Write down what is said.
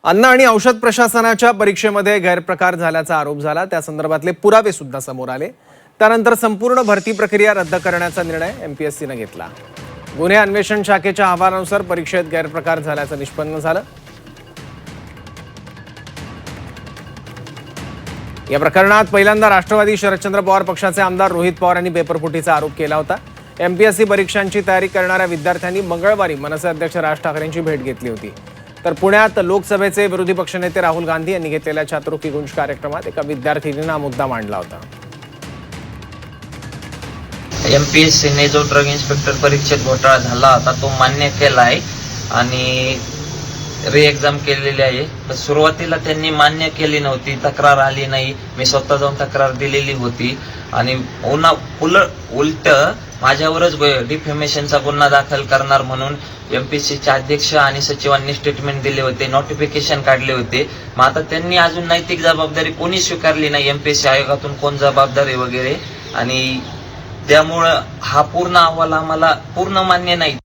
अन्न आणि औषध प्रशासनाच्या परीक्षेमध्ये गैरप्रकार झाल्याचा आरोप झाला। त्या संदर्भातले पुरावे सुद्धा समोर आले। त्यानंतर संपूर्ण भरती प्रक्रिया रद्द करण्याचा निर्णय एमपीएससीने घेतला। गुन्हे अन्वेषण शाखेच्या अहवालानुसार परीक्षेत गैरप्रकार झाल्याचं निष्पन्न झालं। या प्रकरणात पहिल्यांदा राष्ट्रवादी शरदचंद्र पवार पक्षाचे आमदार रोहित पवार यांनी पेपरफुटीचा आरोप केला होता। एमपीएससी परीक्षांची तयारी करणाऱ्या विद्यार्थ्यांनी मंगळवारी मनसे अध्यक्ष राज ठाकरेंची भेट घेतली होती। तर पुण्यात लोकसभेचे विरोधी पक्षनेते राहुल गांधी यांनी घेतलेल्या छात्रों की गुंज कार्यक्रमात एका विद्यार्थिनीने हा मुद्दा मांडला होता। एमपीएससीने जो ड्रग इन्स्पेक्टर परीक्षेत घोटाळा झाला होता तो मान्य केला आहे आणि री एक्झाम केलेली आहे। पण सुरुवातीला त्यांनी मान्य केली नव्हती, तक्रार आली नाही, मी स्वतः जाऊन तक्रार दिलेली होती आणि उलट माझ्यावरच डिफेमेशनचा गुन्हा दाखल करणार म्हणून एमपीएससीचे अध्यक्ष आणि सचिवांनी स्टेटमेंट दिले होते, नोटिफिकेशन काढले होते। मग आता त्यांनी अजून नैतिक जबाबदारी कोणी स्वीकारली नाही, एमपीएससी आयोगातून कोण जबाबदार आहे वगैरे, आणि त्यामुळे हा पूर्ण अहवाल आम्हाला पूर्ण मान्य नाही।